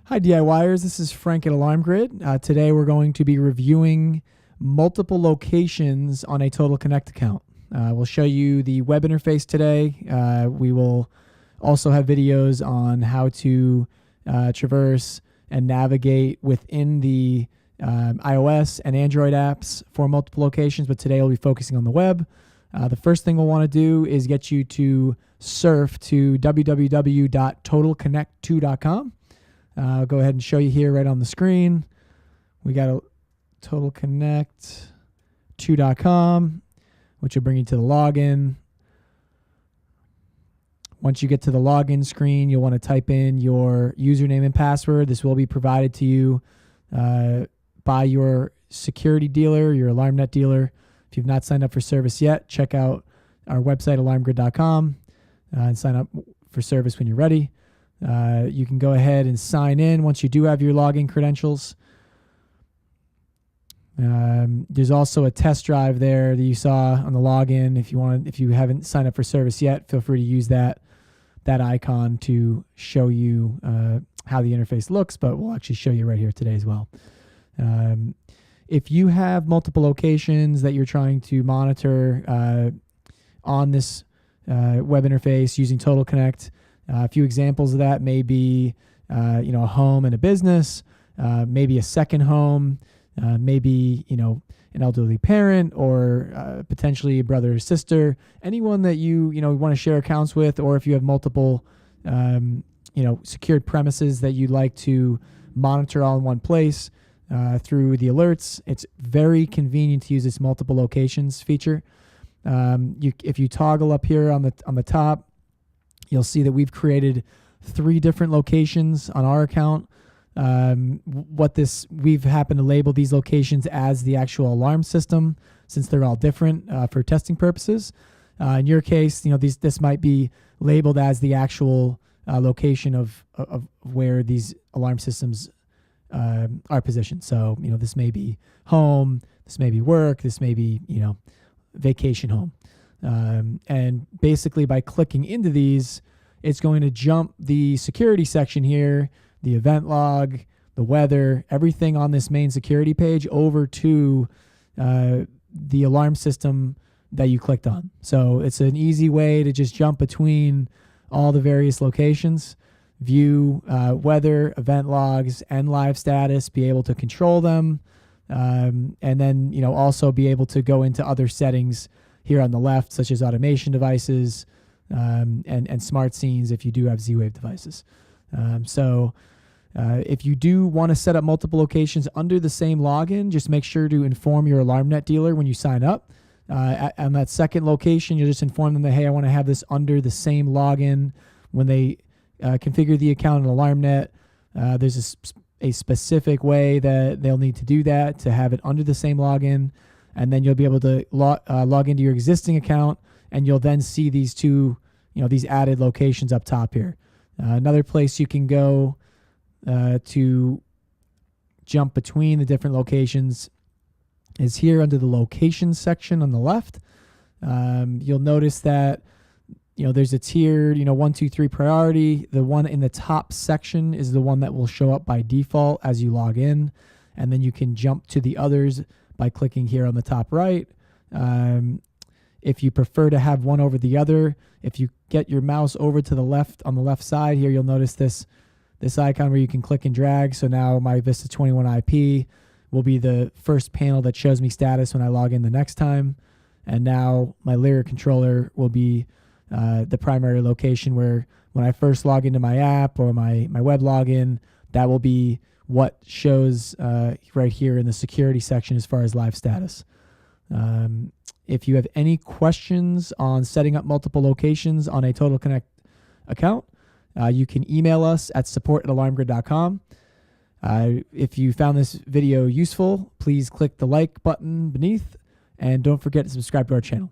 Hi DIYers, this is Frank at Alarm Grid. Today we're going to be reviewing multiple locations on a Total Connect account. We'll show you the web interface today. We will also have videos on how to traverse and navigate within the iOS and Android apps for multiple locations, but today we'll be focusing on the web. The first thing we'll want to do is get you to surf to www.totalconnect2.com. I'll go ahead and show you here right on the screen. We got a totalconnect2.com, which will bring you to the login. Once you get to the login screen, you'll want to type in your username and password. This will be provided to you by your security dealer, your AlarmNet dealer. If you've not signed up for service yet, check out our website, alarmgrid.com, and sign up for service when you're ready. You can go ahead and sign in once you do have your login credentials. There's also a test drive there that you saw on the login. If you haven't signed up for service yet, feel free to use that icon to show you how the interface looks, but we'll actually show you right here today as well. If you have multiple locations that you're trying to monitor on this web interface using Total Connect, a few examples of that may be, a home and a business, maybe a second home, maybe, an elderly parent or potentially a brother or sister, anyone that you want to share accounts with, or if you have multiple, secured premises that you'd like to monitor all in one place through the alerts. It's very convenient to use this multiple locations feature. If you toggle up here on the top, you'll see that we've created 3 different locations on our account. We've happened to label these locations as the actual alarm system, since they're all different for testing purposes. In your case, this might be labeled as the actual location of where these alarm systems are positioned. So, this may be home, this may be work, this may be, vacation home. And basically by clicking into these, it's going to jump the security section here, the event log, the weather, everything on this main security page over to the alarm system that you clicked on. So it's an easy way to just jump between all the various locations, view weather, event logs, and live status, be able to control them, and then also be able to go into other settings here on the left, such as automation devices and smart scenes if you do have Z-Wave devices. If you do want to set up multiple locations under the same login, just make sure to inform your AlarmNet dealer when you sign up. On that second location, you'll just inform them that, hey, I want to have this under the same login. When they configure the account on AlarmNet, there's a specific way that they'll need to do that to have it under the same login. And then you'll be able to log into your existing account, and you'll then see these these added locations up top here. Another place you can go to jump between the different locations is here under the locations section on the left. You'll notice that there's a tiered 1, 2, 3 priority. The one in the top section is the one that will show up by default as you log in, and then you can jump to the others by clicking here on the top right. If you prefer to have one over the other, if you get your mouse over to the left on the left side here, you'll notice this icon where you can click and drag. So now my Vista 21 IP will be the first panel that shows me status when I log in the next time. And now my Lyric controller will be the primary location where when I first log into my app or my web login, that will be what shows right here in the security section as far as live status. If you have any questions on setting up multiple locations on a Total Connect account, you can email us at support@alarmgrid.com. If you found this video useful, please click the like button beneath, and don't forget to subscribe to our channel.